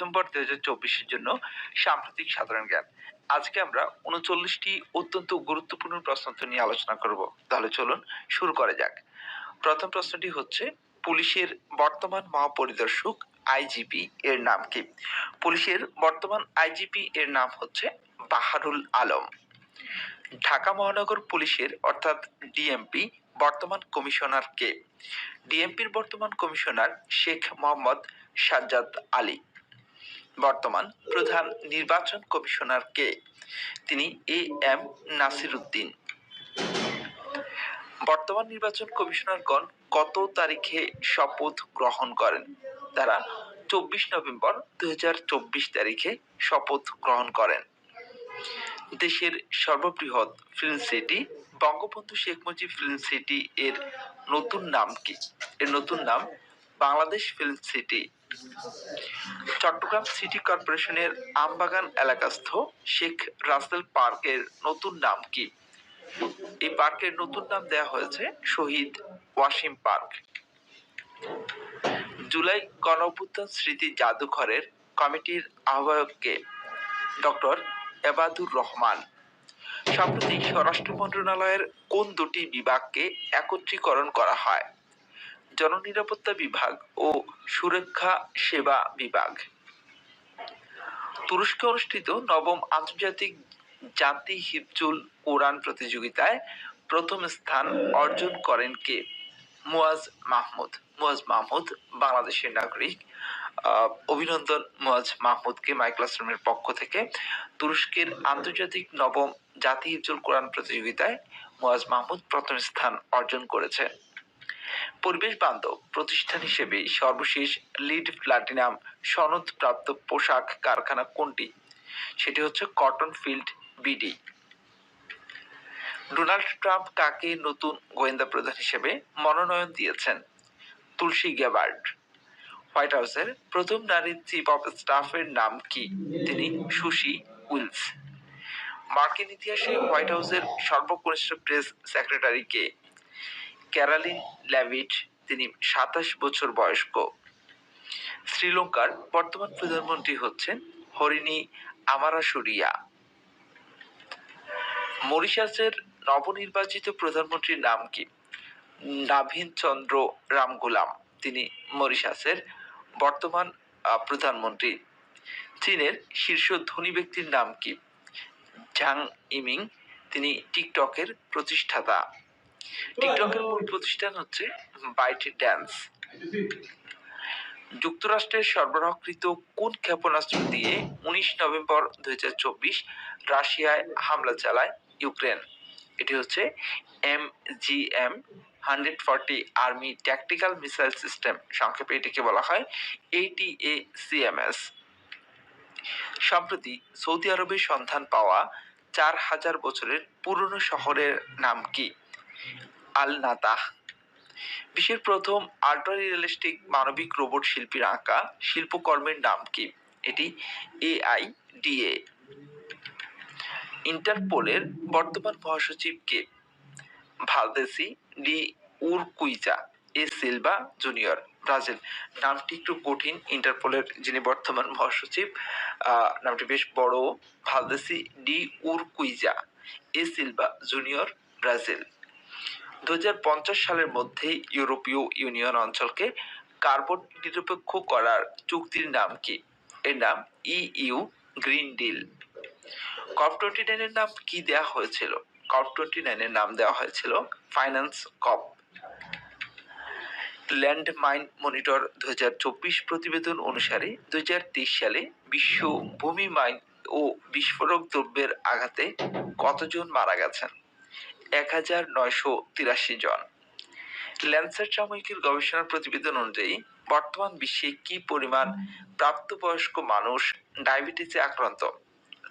December 2024 জন্য সাম্প্রতিক সাধারণ জ্ঞান। আজকে আমরা 39টি অত্যন্ত গুরুত্বপূর্ণ প্রশ্ন নিয়ে আলোচনা করব। তাহলে চলুন শুরু করা যাক। প্রথম প্রশ্নটি হচ্ছে, পুলিশের বর্তমান মহাপরিদর্শক আইজিপি এর নাম কি? পুলিশের বর্তমান আইজিপি এর নাম হচ্ছে বাহারুল আলম। ঢাকা মহানগর পুলিশের অর্থাৎ ডিএমপি বর্তমান কমিশনার কে? ডিএমপির বর্তমান কমিশনার শেখ মোহাম্মদ সাজ্জাদ আলী। বর্তমান প্রধান নির্বাচন কমিশনার কে? তিনি এম নাসির উদ্দিন। বর্তমান নির্বাচন কমিশনারগণ কত তারিখে শপথ গ্রহণ করেন? তারা 24 নভেম্বর 2024 তারিখে শপথ গ্রহণ করেন। দেশের সর্ববৃহৎ film city Bangabandhu Sheikh Mujib film city এর নতুন নাম কি? এর নতুন নাম Bangladesh film city. Chattogram city কর্পোরেশনের আমবাগান এলাকাস্থ শেখ রাসেল পার্কের নতুন নাম কি? এই পার্কের নতুন নাম দেওয়া হয়েছে শহীদ ওয়াসিম পার্ক। জুলাই গণঅভ্যুত্থান স্মৃতি জাদুঘরের কমিটির আহ্বায়ক কে? ডক্টর এবাদুর রহমান। সম্প্রতি স্বরাষ্ট্র মন্ত্রণালয়ের কোন দুটি বিভাগকে একত্রীকরণ করা হয়? জননিরাপত্তা বিভাগ ও সুরক্ষা সেবা বিভাগ। তুরস্কে অনুষ্ঠিত নবম আন্তর্জাতিক জাতি হিফজুল কোরআন প্রতিযোগিতায় প্রথম স্থান অর্জন করেন কে? মুয়াজ মাহমুদ। মুয়াজ মাহমুদ বাংলাদেশের নাগরিক। অভিনন্দন মুয়াজ মাহমুদকে মাই ক্লাসরুমের পক্ষ থেকে। তুরস্কের আন্তর্জাতিক নবম জাতি হিফজুল কোরআন প্রতিযোগিতায় মুয়াজ মাহমুদ প্রথম স্থান অর্জন করেছে। পরিবেশ বান্ধব প্রতিষ্ঠান হিসেবে সর্বশেষ লিড প্লাটিনাম সনদপ্রাপ্ত পোশাক কারখানা কোনটি? সেটি হচ্ছে cotton field BD. Donald Trump কাকে নতুন গোয়েন্দা প্রধান হিসেবে মনোনয়ন দিয়েছেন? তুলসী গ্যাবার্ড। হোয়াইট হাউসের প্রথম নারী চিফ অফ স্টাফের নাম কি? তিনি সুশি উইলস। মার্কিন ইতিহাসে হোয়াইট হাউসের সর্বকনিষ্ঠ প্রেস সেক্রেটারি কে? ক্যারালিন ল্যাভিট। তিনি 27 বছর বয়স্ক। শ্রীলঙ্কার বর্তমান প্রধানমন্ত্রী হচ্ছেন হরিণী আমারাসুরিয়া। মরিশাসের নবনির্বাচিত প্রধানমন্ত্রীর নাম কি? নাভিন চন্দ্র রামগুলাম। তিনি মরিশাসের বর্তমান প্রধানমন্ত্রী। চীনের শীর্ষ ধনী ব্যক্তির নাম কি? ঝাং ইমিং। তিনি টিকটকের প্রতিষ্ঠাতা। টিকটকের মূল প্রতিষ্ঠান হচ্ছে বাইট ড্যান্স। যুক্তরাষ্ট্রের সরবরাহকৃত কোন ক্ষেপণাস্ত্র দিয়ে 19 নভেম্বর 2024 রাশিয়ায় হামলা চালায় ইউক্রেন? এটি হচ্ছে MGM-140 army tactical missile system. সংক্ষেপে এটিকে বলা হয় ATACMS। সম্প্রতি সৌদি আরবে সন্ধান পাওয়া 4000 বছরের পুরনো শহরের নাম কি? আল নাতাহ। বিশ্বের প্রথম আল্ট্রা রিয়েলিস্টিক মানবিক রোবট শিল্পীর আঁকা শিল্পকর্মের নাম কি? এটি AIDA। ইন্টারপোলের বর্তমান মহাসচিব কে? ভালদেসি ডি উরকুইজা এ সিলভা জুনিয়র, ব্রাজিল। নামটি একটু কঠিন। ইন্টারপোলের যিনি বর্তমান মহাসচিব, নামটি বেশ বড়। ভালদেসি ডি উরকুইজা এ সিলভা জুনিয়র, ব্রাজিল। 2050 সালের মধ্যে ইউরোপীয় ইউনিয়ন অঞ্চলকে কার্বন নিরপেক্ষ করার চুক্তির নাম কি? এর নাম EU গ্রিন ডিল। COP29 এর নাম কি দেওয়া হয়েছিল? COP29 এর নাম দেওয়া হয়েছিল ফাইন্যান্স কপ। ল্যান্ড মাইন মনিটর 2024 প্রতিবেদন অনুসারে 2023 সালে বিশ্ব ভূমি মাইন ও বিস্ফোরক দ্রব্যের আঘাতে কতজন মারা গেছেন? 1983 জন। ল্যান্সেট সাময়িকীর গবেষণা প্রতিবেদন অনুযায়ী বর্তমান বিশ্বে কি পরিমাণ প্রাপ্তবয়স্ক মানুষ ডায়াবেটিসে আক্রান্ত?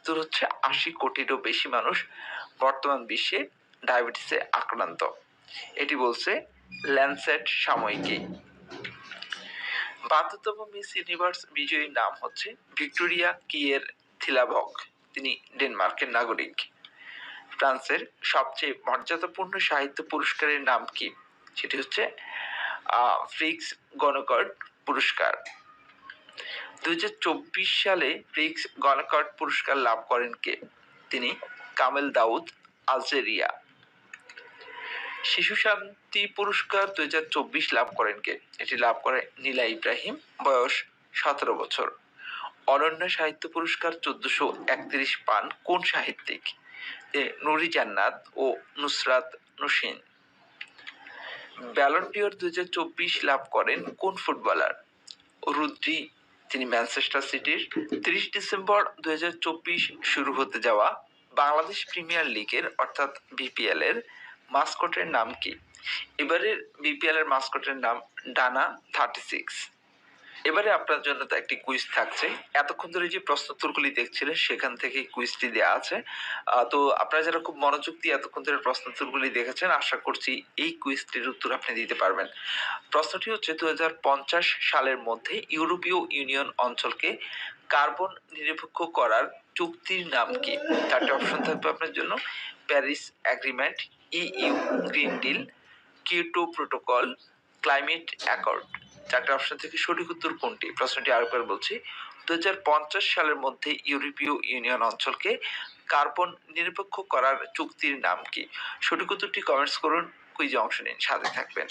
তো হচ্ছে 80 কোটিরও বেশি মানুষ বর্তমান বিশ্বে ডায়াবেটিসে আক্রান্ত। এটি বলছে ল্যান্সেট সাময়িকী। 72তম মিস ইউনিভার্স বিজয়ীর নাম হচ্ছে ভিক্টোরিয়া কিয়ের থিলাভক। তিনি ডেনমার্কের নাগরিক। ফ্রান্সের সবচেয়ে মর্যাদাপূর্ণ সাহিত্য পুরস্কারের নাম কি? সেটি হচ্ছে ফ্রিক্স গনকর্ট পুরস্কার। 2024 সালে প্রিক্স গণকার্ড পুরস্কার লাভ করেন কে? তিনি কামেল দাউদ, আলজেরিয়া। শিশু শান্তি পুরস্কার 2024 লাভ করেন কে? এটি লাভ করে নীলা ইব্রাহিম, বয়স 17 বছর। অনন্য সাহিত্য পুরস্কার 1431 পান কোন সাহিত্যিক? নুরি জান্নাত ও নুসরাত নুসিন। ব্যালন ডি'র 2024 লাভ করেন কোন ফুটবলার? রুদ্রি, তিনি ম্যানচেস্টার সিটির। 30 ডিসেম্বর 2024 শুরু হতে যাওয়া বাংলাদেশ প্রিমিয়ার লিগের অর্থাৎ বিপিএল এর মাসকটের নাম কি? এবারের বিপিএল এর মাসকটের নাম ডানা 36। এবারে আপনার জন্য তো একটি কুইজ থাকছে। এতক্ষণ ধরে যে প্রশ্নোত্তরগুলি দেখছিলেন সেখান থেকে কুইজটি দেয়া আছে। তো আপনারা যারা খুব মনোযোগ দিয়ে এতক্ষণ ধরে প্রশ্নোত্তরগুলি দেখেছেন, আশা করছি এই কুইজটির উত্তর আপনি দিতে পারবেন। প্রশ্নটি হচ্ছে 2050 সালের মধ্যে ইউরোপীয় ইউনিয়ন অঞ্চলকে কার্বন নিরপেক্ষ করার চুক্তির নাম কি? 4টি অপশন থাকবে আপনার জন্য। Paris agreement, EU green deal, Kyoto protocol, climate accord. 4টি অপশন থেকে সঠিক উত্তর কোনটি? প্রশ্নটি আরেকবার বলছি। 2050 সালের মধ্যে ইউরোপীয় ইউনিয়ন অঞ্চলকে কার্বন নিরপেক্ষ করার চুক্তির নাম কি? সঠিক উত্তরটি কমেন্টস করুন, কুইজে অংশ নিন, সাথে থাকবেন।